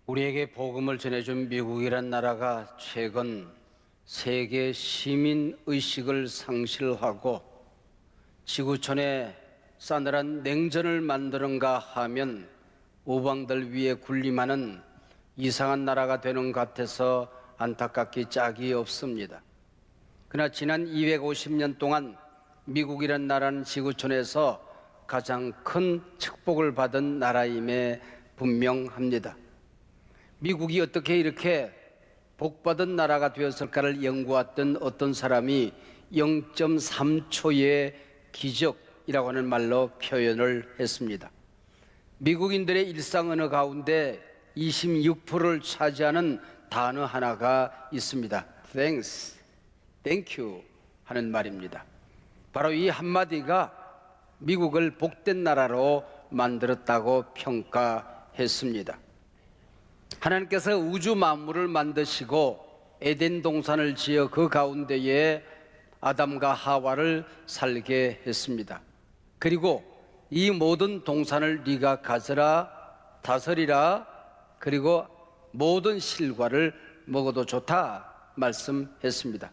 우리에게 복음을 전해준 미국이란 나라가 최근 세계 시민 의식을 상실하고 지구촌에 싸늘한 냉전을 만드는가 하면 우방들 위에 군림하는 이상한 나라가 되는 것 같아서 안타깝기 짝이 없습니다. 그러나 지난 250년 동안 미국이란 나라는 지구촌에서 가장 큰 축복을 받은 나라임에 분명합니다. 미국이 어떻게 이렇게 복받은 나라가 되었을까를 연구했던 어떤 사람이 0.3초의 기적이라고 하는 말로 표현을 했습니다. 미국인들의 일상 언어 가운데 26%를 차지하는 단어 하나가 있습니다. Thanks, Thank you 하는 말입니다. 바로 이 한마디가 미국을 복된 나라로 만들었다고 평가했습니다. 하나님께서 우주 만물을 만드시고 에덴 동산을 지어 그 가운데에 아담과 하와를 살게 했습니다. 그리고 이 모든 동산을 네가 가져라, 다스리라, 그리고 모든 실과를 먹어도 좋다 말씀했습니다.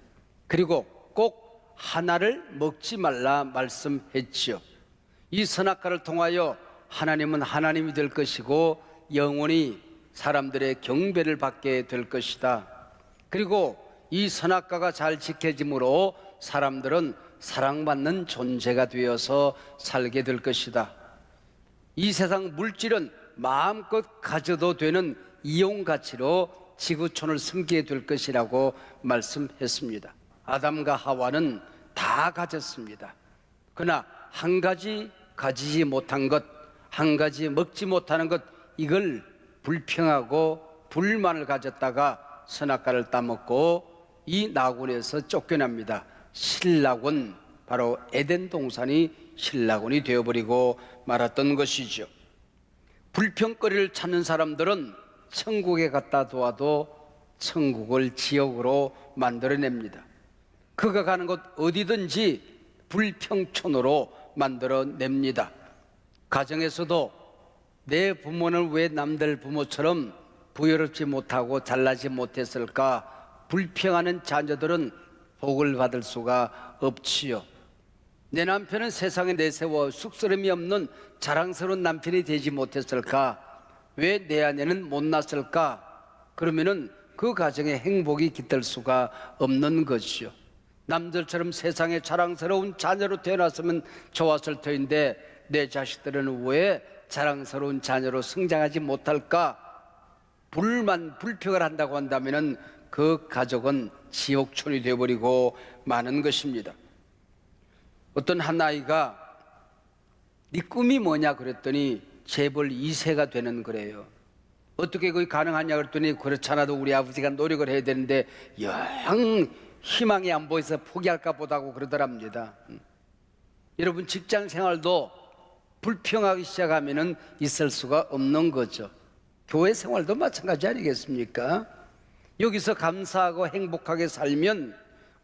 그리고 꼭 하나를 먹지 말라 말씀했지요. 이 선악과를 통하여 하나님은 하나님이 될 것이고 영원히 사람들의 경배를 받게 될 것이다. 그리고 이 선악과가 잘 지켜짐으로 사람들은 사랑받는 존재가 되어서 살게 될 것이다. 이 세상 물질은 마음껏 가져도 되는 이용가치로 지구촌을 섬기게 될 것이라고 말씀했습니다. 아담과 하와는 다 가졌습니다. 그러나 한 가지 가지지 못한 것, 한 가지 먹지 못하는 것, 이걸 불평하고 불만을 가졌다가 선악과를 따먹고 이 낙원에서 쫓겨납니다. 신락원, 바로 에덴 동산이 신락원이 되어버리고 말았던 것이죠. 불평거리를 찾는 사람들은 천국에 갖다 두어도 천국을 지옥으로 만들어냅니다. 그가 가는 곳 어디든지 불평촌으로 만들어냅니다. 가정에서도 내 부모는 왜 남들 부모처럼 부여롭지 못하고 잘나지 못했을까? 불평하는 자녀들은 복을 받을 수가 없지요. 내 남편은 세상에 내세워 쑥스러움이 없는 자랑스러운 남편이 되지 못했을까? 왜 내 아내는 못났을까? 그러면은 그 가정에 행복이 깃들 수가 없는 것이요. 남들처럼 세상에 자랑스러운 자녀로 태어났으면 좋았을 터인데 내 자식들은 왜 자랑스러운 자녀로 성장하지 못할까? 불평을 한다고 한다면 그 가족은 지옥촌이 되어버리고 마는 것입니다. 어떤 한 아이가 네 꿈이 뭐냐 그랬더니 재벌 2세가 되는 거래요. 어떻게 그게 가능하냐 그랬더니 그렇잖아도 우리 아버지가 노력을 해야 되는데 영 희망이 안 보여서 포기할까 보다고 그러더랍니다. 여러분 직장 생활도 불평하기 시작하면 있을 수가 없는 거죠. 교회 생활도 마찬가지 아니겠습니까? 여기서 감사하고 행복하게 살면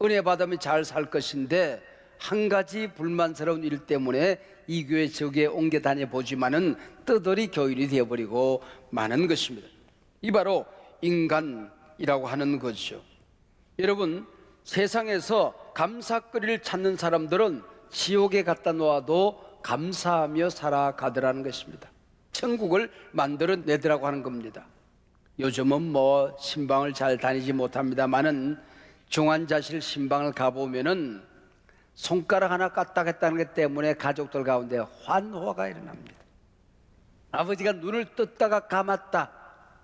은혜 받으면 잘 살 것인데 한 가지 불만스러운 일 때문에 이 교회 저 교회 옮겨 다녀보지만은 떠돌이 교인이 되어버리고 마는 것입니다. 이 바로 인간이라고 하는 거죠. 여러분 세상에서 감사거리를 찾는 사람들은 지옥에 갖다 놓아도 감사하며 살아가더라는 것입니다. 천국을 만들어내더라고 하는 겁니다. 요즘은 뭐 신방을 잘 다니지 못합니다만은 중환자실 신방을 가보면은 손가락 하나 까딱했다는 것 때문에 가족들 가운데 환호가 일어납니다. 아버지가 눈을 떴다가 감았다,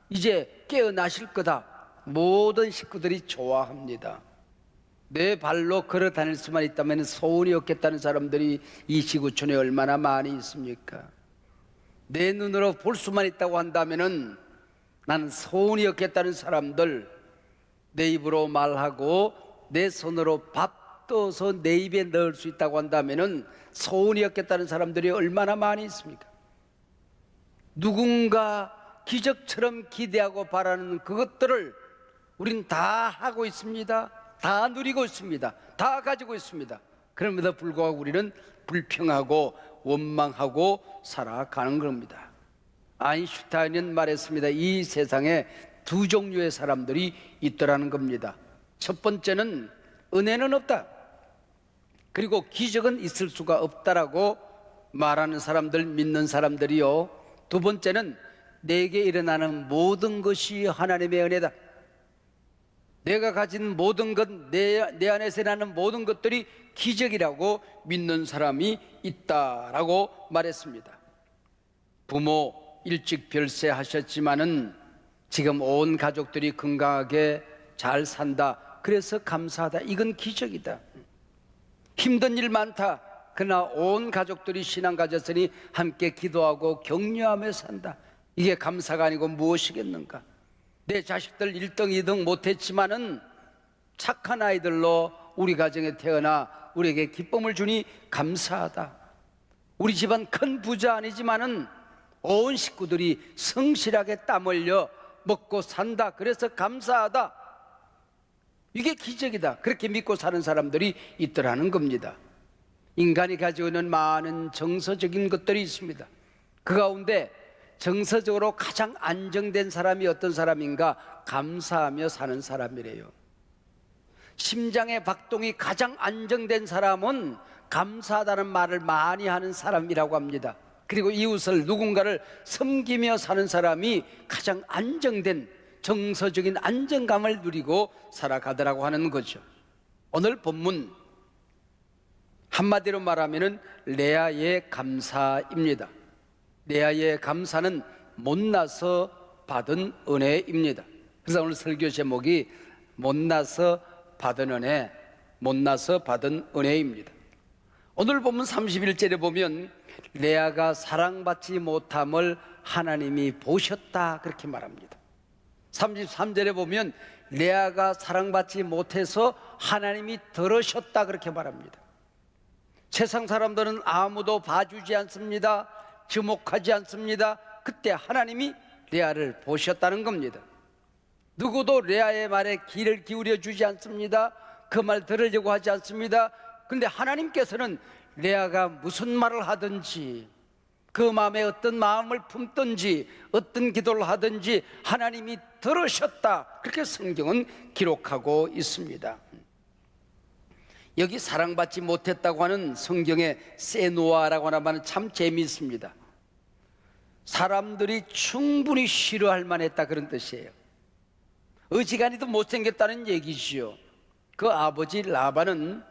이제 깨어나실 거다, 모든 식구들이 좋아합니다. 내 발로 걸어 다닐 수만 있다면 소원이 없겠다는 사람들이 이 지구촌에 얼마나 많이 있습니까? 내 눈으로 볼 수만 있다고 한다면 나는 소원이 없겠다는 사람들, 내 입으로 말하고 내 손으로 밥 떠서 내 입에 넣을 수 있다고 한다면 소원이 없겠다는 사람들이 얼마나 많이 있습니까? 누군가 기적처럼 기대하고 바라는 그것들을 우린 다 하고 있습니다. 다 누리고 있습니다. 다 가지고 있습니다. 그럼에도 불구하고 우리는 불평하고 원망하고 살아가는 겁니다. 아인슈타인은 말했습니다. 이 세상에 두 종류의 사람들이 있더라는 겁니다. 첫 번째는 은혜는 없다, 그리고 기적은 있을 수가 없다라고 말하는 사람들, 믿는 사람들이요. 두 번째는 내게 일어나는 모든 것이 하나님의 은혜다. 내가 가진 모든 것, 내 안에서 일어나는 모든 것들이 기적이라고 믿는 사람이 있다라고 말했습니다. 부모 일찍 별세하셨지만은 지금 온 가족들이 건강하게 잘 산다, 그래서 감사하다, 이건 기적이다. 힘든 일 많다, 그러나 온 가족들이 신앙 가졌으니 함께 기도하고 격려하며 산다, 이게 감사가 아니고 무엇이겠는가. 내 자식들 1등 2등 못했지만은 착한 아이들로 우리 가정에 태어나 우리에게 기쁨을 주니 감사하다. 우리 집안 큰 부자 아니지만은 온 식구들이 성실하게 땀 흘려 먹고 산다, 그래서 감사하다, 이게 기적이다. 그렇게 믿고 사는 사람들이 있더라는 겁니다. 인간이 가지고 있는 많은 정서적인 것들이 있습니다. 그 가운데 정서적으로 가장 안정된 사람이 어떤 사람인가? 감사하며 사는 사람이래요. 심장의 박동이 가장 안정된 사람은 감사하다는 말을 많이 하는 사람이라고 합니다. 그리고 이웃을, 누군가를 섬기며 사는 사람이 가장 안정된 정서적인 안정감을 누리고 살아가더라고 하는 거죠. 오늘 본문 한마디로 말하면 레아의 감사입니다. 레아의 감사는 못나서 받은 은혜입니다. 그래서 오늘 설교 제목이 못나서 받은 은혜, 못나서 받은 은혜입니다. 오늘 본문 31절에 보면 레아가 사랑받지 못함을 하나님이 보셨다, 그렇게 말합니다. 33절에 보면 레아가 사랑받지 못해서 하나님이 들으셨다, 그렇게 말합니다. 세상 사람들은 아무도 봐주지 않습니다. 주목하지 않습니다. 그때 하나님이 레아를 보셨다는 겁니다. 누구도 레아의 말에 귀를 기울여 주지 않습니다. 그 말 들으려고 하지 않습니다. 그런데 하나님께서는 레아가 무슨 말을 하든지, 그 마음에 어떤 마음을 품든지, 어떤 기도를 하든지 하나님이 들으셨다, 그렇게 성경은 기록하고 있습니다. 여기 사랑받지 못했다고 하는 성경의 세노아라고 하는 말은 참 재미있습니다. 사람들이 충분히 싫어할 만했다, 그런 뜻이에요. 어지간히도 못생겼다는 얘기지요. 그 아버지 라반은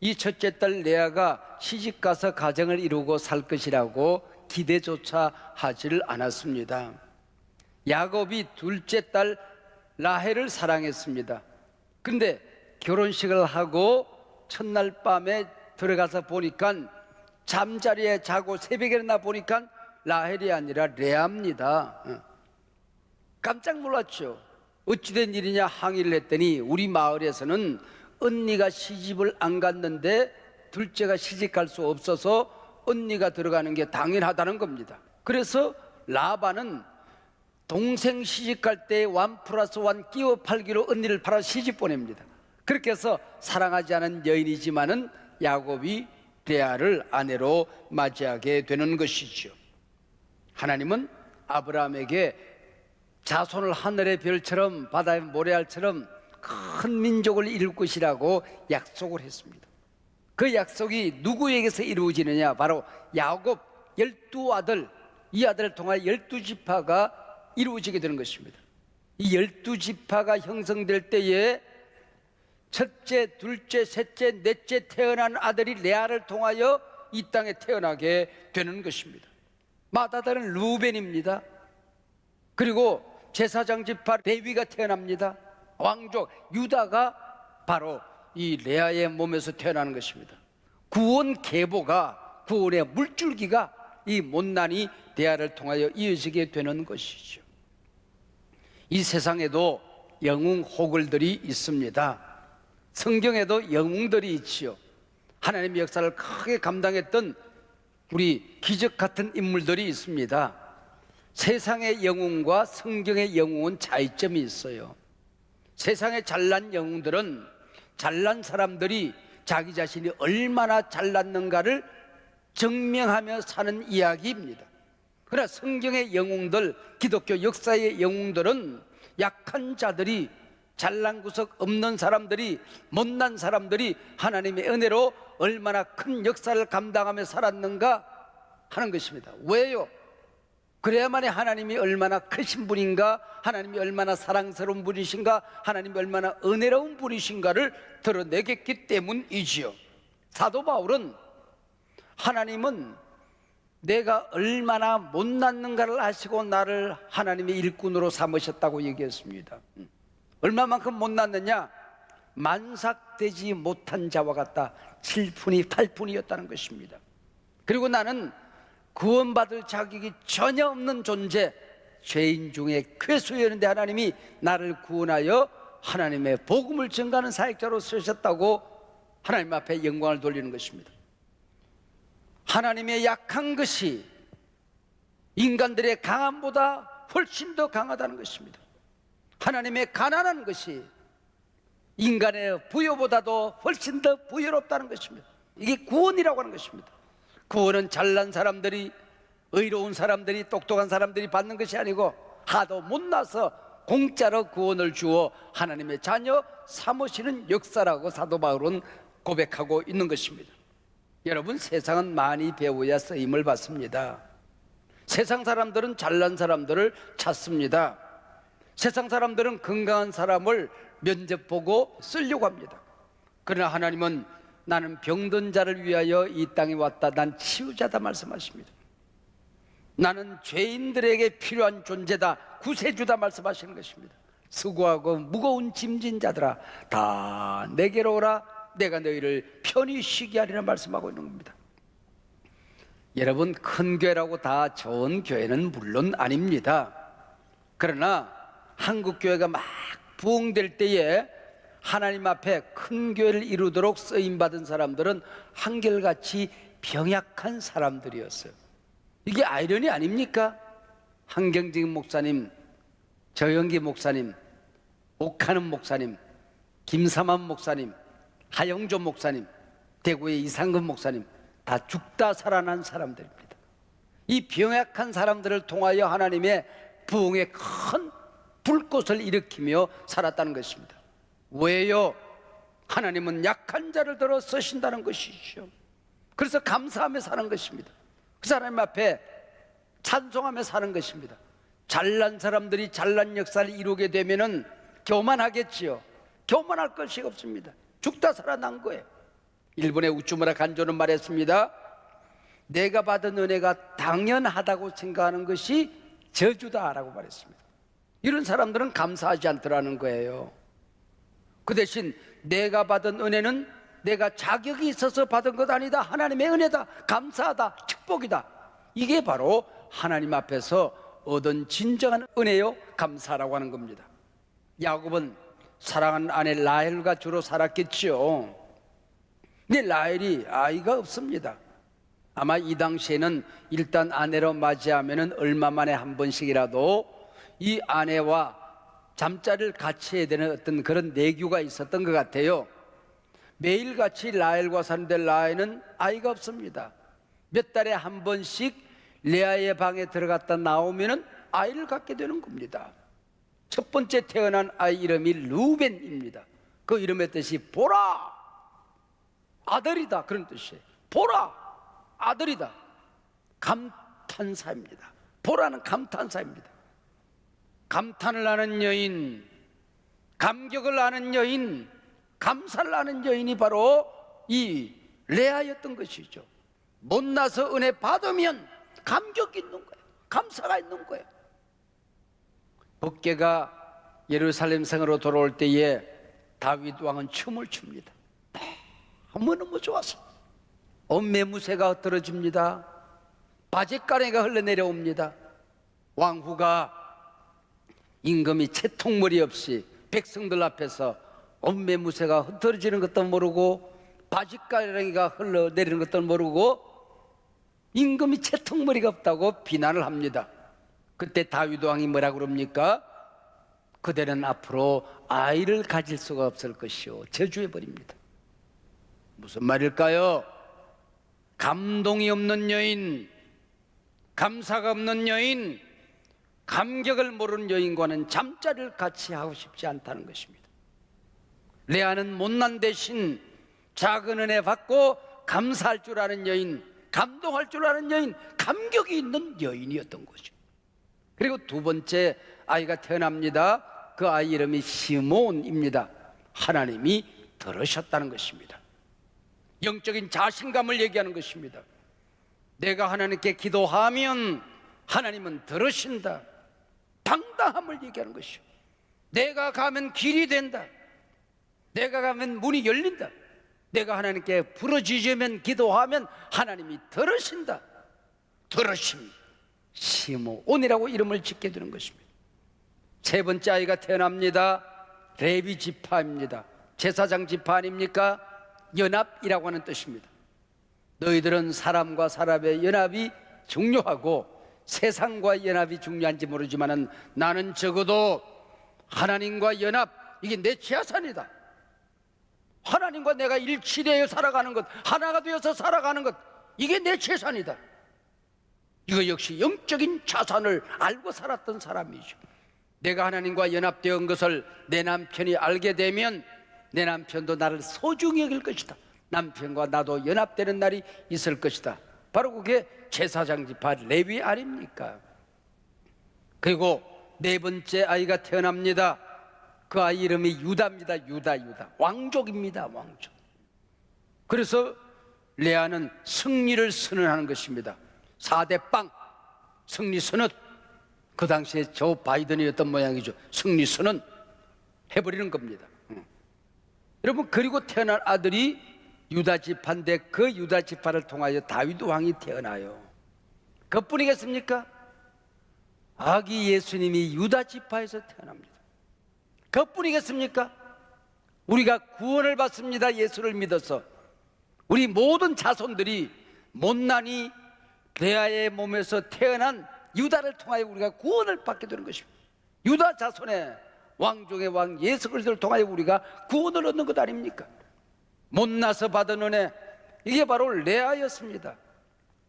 이 첫째 딸 레아가 시집가서 가정을 이루고 살 것이라고 기대조차 하지를 않았습니다. 야곱이 둘째 딸 라헬을 사랑했습니다. 그런데 결혼식을 하고 첫날 밤에 들어가서 보니까 잠자리에 자고 새벽에 일어나 보니까 라헬이 아니라 레아입니다. 깜짝 놀랐죠. 어찌된 일이냐 항의를 했더니 우리 마을에서는 언니가 시집을 안 갔는데 둘째가 시집갈 수 없어서 언니가 들어가는 게 당연하다는 겁니다. 그래서 라반은 동생 시집갈 때 1+1 끼워 팔기로 언니를 팔아 시집 보냅니다. 그렇게 해서 사랑하지 않은 여인이지만은 야곱이 레아를 아내로 맞이하게 되는 것이죠. 하나님은 아브라함에게 자손을 하늘의 별처럼 바다의 모래알처럼 큰 민족을 이룰 것이라고 약속을 했습니다. 그 약속이 누구에게서 이루어지느냐? 바로 야곱 12아들, 이 아들을 통하여 12지파가 이루어지게 되는 것입니다. 이 12지파가 형성될 때에 첫째, 둘째, 셋째, 넷째 태어난 아들이 레아를 통하여 이 땅에 태어나게 되는 것입니다. 맏아들은 루벤입니다. 그리고 제사장 지파 레위가 태어납니다. 왕족 유다가 바로 이 레아의 몸에서 태어나는 것입니다. 구원 계보가, 구원의 물줄기가 이 못난이 레아를 통하여 이어지게 되는 것이죠. 이 세상에도 영웅 호글들이 있습니다. 성경에도 영웅들이 있지요. 하나님의 역사를 크게 감당했던 우리 기적 같은 인물들이 있습니다. 세상의 영웅과 성경의 영웅은 차이점이 있어요. 세상의 잘난 영웅들은 잘난 사람들이 자기 자신이 얼마나 잘났는가를 증명하며 사는 이야기입니다. 그러나 성경의 영웅들, 기독교 역사의 영웅들은 약한 자들이, 잘난 구석 없는 사람들이, 못난 사람들이 하나님의 은혜로 얼마나 큰 역사를 감당하며 살았는가 하는 것입니다. 왜요? 그래야만이 하나님이 얼마나 크신 분인가, 하나님이 얼마나 사랑스러운 분이신가, 하나님이 얼마나 은혜로운 분이신가를 드러내겠기 때문이지요. 사도 바울은 하나님은 내가 얼마나 못났는가를 아시고 나를 하나님의 일꾼으로 삼으셨다고 얘기했습니다. 얼마만큼 못났느냐? 만삭되지 못한 자와 같다. 7푼이 8푼이었다는 것입니다. 그리고 나는 구원받을 자격이 전혀 없는 존재, 죄인 중에 괴수였는데 하나님이 나를 구원하여 하나님의 복음을 전가하는 사역자로 쓰셨다고 하나님 앞에 영광을 돌리는 것입니다. 하나님의 약한 것이 인간들의 강함보다 훨씬 더 강하다는 것입니다. 하나님의 가난한 것이 인간의 부여보다도 훨씬 더 부여롭다는 것입니다. 이게 구원이라고 하는 것입니다. 구원은 잘난 사람들이, 의로운 사람들이, 똑똑한 사람들이 받는 것이 아니고 하도 못나서 공짜로 구원을 주어 하나님의 자녀 삼으시는 역사라고 사도 바울은 고백하고 있는 것입니다. 여러분, 세상은 많이 배워야 쓰임을 받습니다. 세상 사람들은 잘난 사람들을 찾습니다. 세상 사람들은 건강한 사람을 면접 보고 쓰려고 합니다. 그러나 하나님은 나는 병든 자를 위하여 이 땅에 왔다, 난 치유자다 말씀하십니다. 나는 죄인들에게 필요한 존재다, 구세주다 말씀하시는 것입니다. 수고하고 무거운 짐진 자들아 다 내게로 오라, 내가 너희를 편히 쉬게 하리라 말씀하고 있는 겁니다. 여러분, 큰 교회라고 다 좋은 교회는 물론 아닙니다. 그러나 한국 교회가 막 부흥될 때에 하나님 앞에 큰 교회를 이루도록 쓰임받은 사람들은 한결같이 병약한 사람들이었어요. 이게 아이러니 아닙니까? 한경직 목사님, 저영기 목사님, 옥하는 목사님, 김삼환 목사님, 하영조 목사님, 대구의 이상근 목사님, 다 죽다 살아난 사람들입니다. 이 병약한 사람들을 통하여 하나님의 부흥의 큰 불꽃을 일으키며 살았다는 것입니다. 왜요? 하나님은 약한 자를 들어 쓰신다는 것이죠. 그래서 감사하며 사는 것입니다. 그 사람 앞에 찬송하며 사는 것입니다. 잘난 사람들이 잘난 역사를 이루게 되면은 교만하겠지요. 교만할 것이 없습니다. 죽다 살아난 거예요. 일본의 우츠무라 간조는 말했습니다. 내가 받은 은혜가 당연하다고 생각하는 것이 저주다라고 말했습니다. 이런 사람들은 감사하지 않더라는 거예요. 그 대신 내가 받은 은혜는 내가 자격이 있어서 받은 것 아니다, 하나님의 은혜다, 감사하다, 축복이다. 이게 바로 하나님 앞에서 얻은 진정한 은혜요, 감사라고 하는 겁니다. 야곱은 사랑하는 아내 라헬과 주로 살았겠죠. 근데 라헬이 아이가 없습니다. 아마 이 당시에는 일단 아내로 맞이하면 얼마 만에 한 번씩이라도 이 아내와 잠자리를 같이 해야 되는 어떤 그런 내규가 있었던 것 같아요. 매일같이 라헬과 사는데 라헬은 아이가 없습니다. 몇 달에 한 번씩 레아의 방에 들어갔다 나오면 아이를 갖게 되는 겁니다. 첫 번째 태어난 아이 이름이 루벤입니다. 그 이름의 뜻이 보라, 아들이다, 그런 뜻이에요. 보라, 아들이다. 감탄사입니다. 보라는 감탄사입니다. 감탄을 하는 여인, 감격을 하는 여인, 감사를 하는 여인이 바로 이 레아였던 것이죠. 못나서 은혜 받으면 감격이 있는 거예요. 감사가 있는 거예요. 법궤가 예루살렘 성으로 돌아올 때에 다윗 왕은 춤을 춥니다. 너무너무 좋아서 온 매무새가 흩어집니다. 바짓가랑이가 흘러내려옵니다. 왕후가 임금이 채통머리 없이 백성들 앞에서 온 매무새가 흩어지는 것도 모르고 바짓가랑이가 흘러내리는 것도 모르고 임금이 채통머리가 없다고 비난을 합니다. 그때 다윗 왕이 뭐라 그럽니까? 그대는 앞으로 아이를 가질 수가 없을 것이요, 저주해버립니다. 무슨 말일까요? 감동이 없는 여인, 감사가 없는 여인, 감격을 모르는 여인과는 잠자리를 같이 하고 싶지 않다는 것입니다. 레아는 못난 대신 작은 은혜 받고 감사할 줄 아는 여인, 감동할 줄 아는 여인, 감격이 있는 여인이었던 거죠. 그리고 두 번째 아이가 태어납니다. 그 아이 이름이 시몬입니다. 하나님이 들으셨다는 것입니다. 영적인 자신감을 얘기하는 것입니다. 내가 하나님께 기도하면 하나님은 들으신다. 당당함을 얘기하는 것이요. 내가 가면 길이 된다. 내가 가면 문이 열린다. 내가 하나님께 부르짖으면 기도하면 하나님이 들으신다. 들으심, 시므온이라고 이름을 짓게 되는 것입니다. 세 번째 아이가 태어납니다. 레위 지파입니다. 제사장 지파 아닙니까? 연합이라고 하는 뜻입니다. 너희들은 사람과 사람의 연합이 중요하고 세상과 연합이 중요한지 모르지만 나는 적어도 하나님과 연합, 이게 내 재산이다. 하나님과 내가 일치되어 살아가는 것, 하나가 되어서 살아가는 것, 이게 내 재산이다. 이거 역시 영적인 자산을 알고 살았던 사람이죠. 내가 하나님과 연합되어 온 것을 내 남편이 알게 되면 내 남편도 나를 소중히 여길 것이다. 남편과 나도 연합되는 날이 있을 것이다. 바로 그게 제사장 지파 레위 아닙니까? 그리고 네 번째 아이가 태어납니다. 그 아이 이름이 유다입니다. 유다. 왕족입니다. 왕족. 그래서 레아는 승리를 선언하는 것입니다. 4대 빵, 승리 선언. 그 당시에 조 바이든이었던 모양이죠. 승리 선언 해버리는 겁니다. 여러분, 그리고 태어난 아들이 유다 지파인데 그 유다 지파를 통하여 다윗 왕이 태어나요. 그뿐이겠습니까? 아기 예수님이 유다 지파에서 태어납니다. 그뿐이겠습니까? 우리가 구원을 받습니다. 예수를 믿어서 우리 모든 자손들이 못난이 레아의 몸에서 태어난 유다를 통하여 우리가 구원을 받게 되는 것입니다. 유다 자손의 왕중의 왕 예수 그리스도를 통하여 우리가 구원을 얻는 것 아닙니까? 못나서 받은 은혜, 이게 바로 레아였습니다.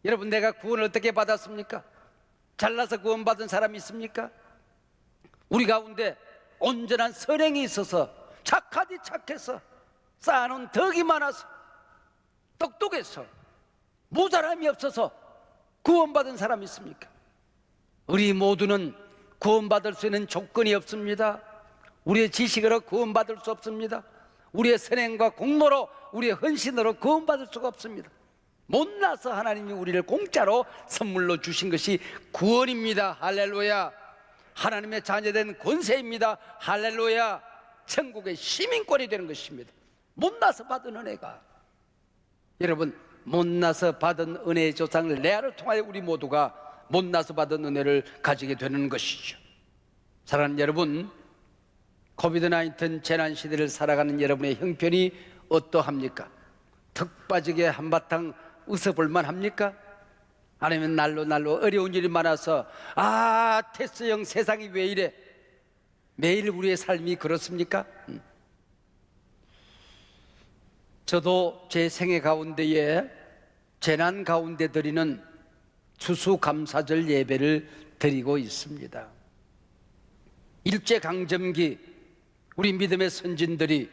여러분, 내가 구원을 어떻게 받았습니까? 잘나서 구원받은 사람이 있습니까? 우리 가운데 온전한 선행이 있어서, 착해서, 쌓아놓은 덕이 많아서, 똑똑해서, 모자람이 없어서 구원받은 사람이 있습니까? 우리 모두는 구원받을 수 있는 조건이 없습니다. 우리의 지식으로 구원받을 수 없습니다. 우리의 선행과 공로로, 우리의 헌신으로 구원받을 수가 없습니다. 못나서 하나님이 우리를 공짜로 선물로 주신 것이 구원입니다. 할렐루야. 하나님의 자녀된 권세입니다. 할렐루야. 천국의 시민권이 되는 것입니다. 못나서 받은 은혜가, 여러분, 못나서 받은 은혜의 조상을 레아를 통하여 우리 모두가 못나서 받은 은혜를 가지게 되는 것이죠. 사랑하는 여러분, 코비드-19 재난시대를 살아가는 여러분의 형편이 어떠합니까? 턱 빠지게 한바탕 웃어볼만 합니까? 아니면 날로 어려운 일이 많아서 테스 형 세상이 왜 이래? 매일 우리의 삶이 그렇습니까? 저도 제 생애 가운데에 재난 가운데 드리는 추수감사절 예배를 드리고 있습니다. 일제강점기 우리 믿음의 선진들이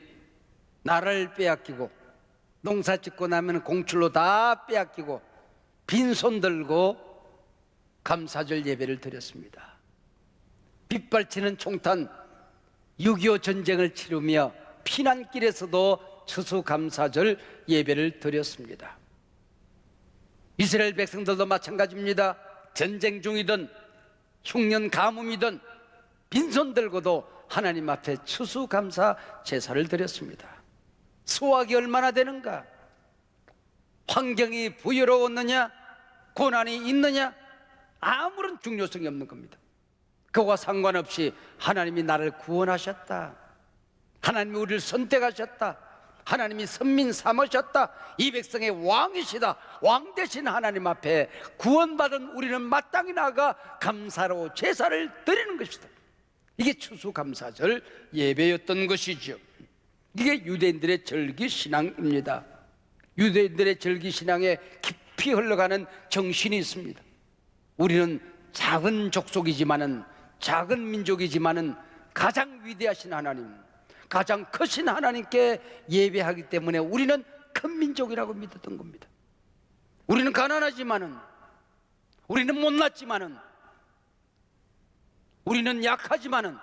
나라를 빼앗기고 농사 짓고 나면 공출로 다 빼앗기고 빈손 들고 감사절 예배를 드렸습니다. 빗발치는 총탄 6.25 전쟁을 치르며 피난길에서도 추수감사절 예배를 드렸습니다. 이스라엘 백성들도 마찬가지입니다. 전쟁 중이든 흉년 가뭄이든 빈손 들고도 하나님 앞에 추수감사 제사를 드렸습니다. 수확이 얼마나 되는가? 환경이 부유로웠느냐? 고난이 있느냐? 아무런 중요성이 없는 겁니다. 그와 상관없이 하나님이 나를 구원하셨다. 하나님이 우리를 선택하셨다. 하나님이 선민 삼으셨다. 이 백성의 왕이시다. 왕 되신 하나님 앞에 구원받은 우리는 마땅히 나아가 감사로 제사를 드리는 것이다. 이게 추수감사절 예배였던 것이죠. 이게 유대인들의 절기신앙입니다. 유대인들의 절기신앙에 깊이 흘러가는 정신이 있습니다. 우리는 작은 족속이지만은, 작은 민족이지만은 가장 위대하신 하나님, 가장 크신 하나님께 예배하기 때문에 우리는 큰 민족이라고 믿었던 겁니다. 우리는 가난하지만은, 우리는 못났지만은, 우리는 약하지만은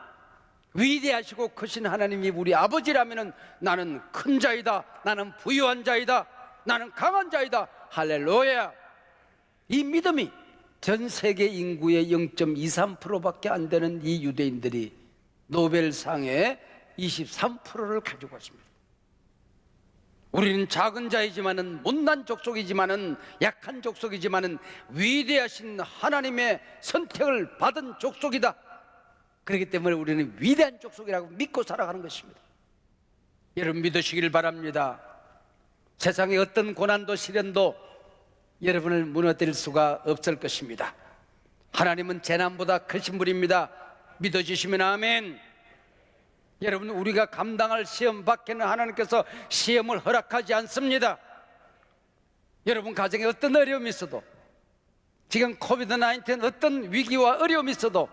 위대하시고 크신 하나님이 우리 아버지라면은 나는 큰 자이다, 나는 부유한 자이다, 나는 강한 자이다. 할렐루야. 이 믿음이 전 세계 인구의 0.23%밖에 안 되는 이 유대인들이 노벨상의 23%를 가지고 있습니다. 우리는 작은 자이지만은, 못난 족속이지만은, 약한 족속이지만은 위대하신 하나님의 선택을 받은 족속이다. 그렇기 때문에 우리는 위대한 족속이라고 믿고 살아가는 것입니다. 여러분 믿으시길 바랍니다. 세상의 어떤 고난도 시련도 여러분을 무너뜨릴 수가 없을 것입니다. 하나님은 재난보다 크신 분입니다. 믿어주시면 아멘. 여러분, 우리가 감당할 시험 밖에는 하나님께서 시험을 허락하지 않습니다. 여러분 가정에 어떤 어려움이 있어도, 지금 코비드-19 어떤 위기와 어려움이 있어도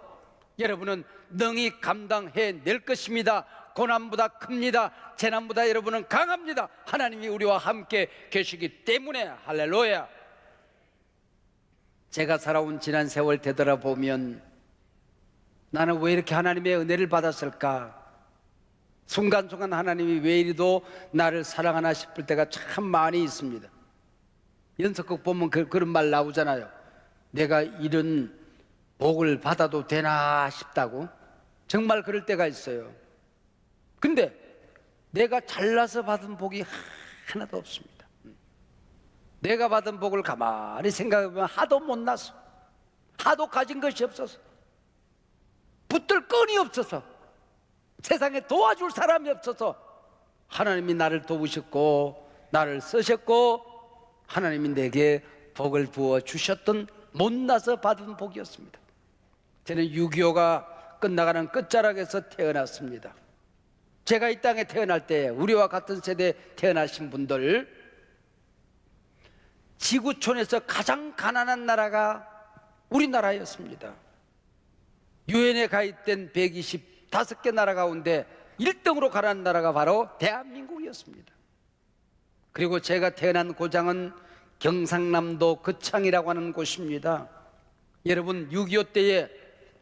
여러분은 능히 감당해 낼 것입니다. 고난보다 큽니다. 재난보다 여러분은 강합니다. 하나님이 우리와 함께 계시기 때문에. 할렐루야. 제가 살아온 지난 세월 되돌아보면 나는 왜 이렇게 하나님의 은혜를 받았을까? 순간순간 하나님이 왜 이리도 나를 사랑하나 싶을 때가 참 많이 있습니다. 연속극 보면 그런 말 나오잖아요. 내가 이런 복을 받아도 되나 싶다고. 정말 그럴 때가 있어요. 근데 내가 잘나서 받은 복이 하나도 없습니다. 내가 받은 복을 가만히 생각해보면 하도 못나서, 하도 가진 것이 없어서, 붙들 끈이 없어서, 세상에 도와줄 사람이 없어서 하나님이 나를 도우셨고 나를 쓰셨고 하나님이 내게 복을 부어 주셨던 못나서 받은 복이었습니다. 저는 6.25가 끝나가는 끝자락에서 태어났습니다. 제가 이 땅에 태어날 때 우리와 같은 세대에 태어나신 분들, 지구촌에서 가장 가난한 나라가 우리나라였습니다. 유엔에 가입된 125개 나라 가운데 1등으로 가난한 나라가 바로 대한민국이었습니다. 그리고 제가 태어난 고장은 경상남도 거창이라고 하는 곳입니다. 여러분, 6.25 때에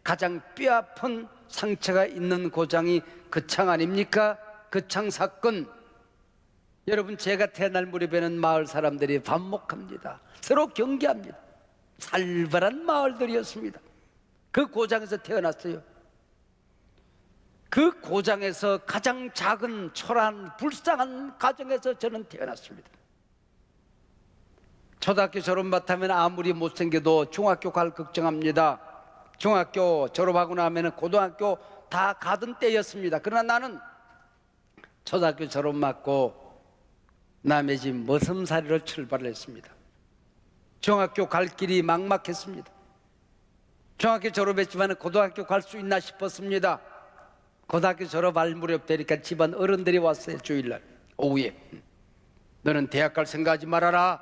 가장 뼈아픈 상처가 있는 고장이 거창 아닙니까? 거창 사건. 여러분, 제가 태어날 무렵에는 마을 사람들이 반목합니다. 서로 경계합니다. 살벌한 마을들이었습니다. 그 고장에서 태어났어요. 그 고장에서 가장 작은 초라한 불쌍한 가정에서 저는 태어났습니다. 초등학교 졸업 못하면 아무리 못생겨도 중학교 갈 걱정합니다. 중학교 졸업하고 나면 고등학교 다 가던 때였습니다. 그러나 나는 초등학교 졸업 맞고 남의 집 머슴살이로 출발을 했습니다. 중학교 갈 길이 막막했습니다. 중학교 졸업했지만 고등학교 갈 수 있나 싶었습니다. 고등학교 졸업할 무렵 되니까 집안 어른들이 왔어요. 주일날 오후에. 너는 대학 갈 생각하지 말아라.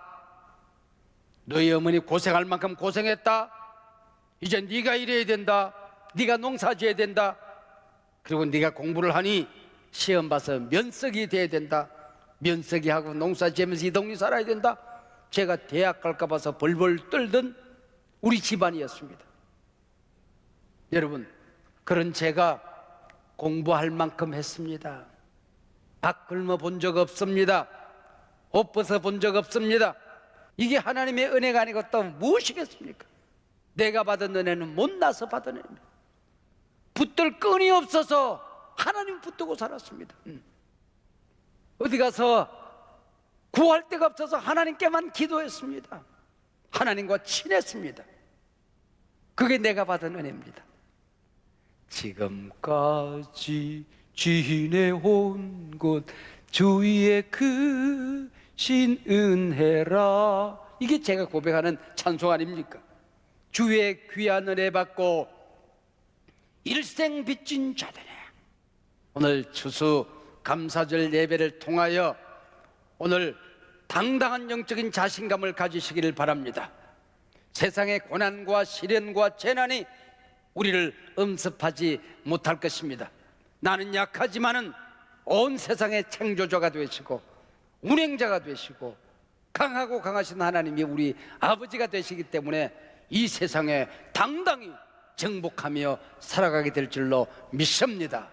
너희 어머니 고생할 만큼 고생했다. 이제 네가 일해야 된다. 네가 농사 지어야 된다. 그리고 네가 공부를 하니 시험 봐서 면석이 돼야 된다. 면석이 하고 농사 지으면서 이 동네 살아야 된다. 제가 대학 갈까 봐서 벌벌 떨던 우리 집안이었습니다. 여러분, 그런 제가 공부할 만큼 했습니다. 밥 굶어 본 적 없습니다. 옷 벗어 본 적 없습니다. 이게 하나님의 은혜가 아니고 또 무엇이겠습니까? 내가 받은 은혜는 못나서 받은 은혜입니다. 붙들 끈이 없어서 하나님 붙들고 살았습니다. 어디 가서 구할 데가 없어서 하나님께만 기도했습니다. 하나님과 친했습니다. 그게 내가 받은 은혜입니다. 지금까지 지내온 곳 주의 크신 은혜라. 이게 제가 고백하는 찬송 아닙니까? 주의 귀한 은혜 받고 일생 빚진 자들의 오늘 추수 감사절 예배를 통하여 오늘 당당한 영적인 자신감을 가지시기를 바랍니다. 세상의 고난과 시련과 재난이 우리를 엄습하지 못할 것입니다. 나는 약하지만은 온 세상의 창조자가 되시고 운행자가 되시고 강하고 강하신 하나님이 우리 아버지가 되시기 때문에 이 세상에 당당히 정복하며 살아가게 될 줄로 믿습니다.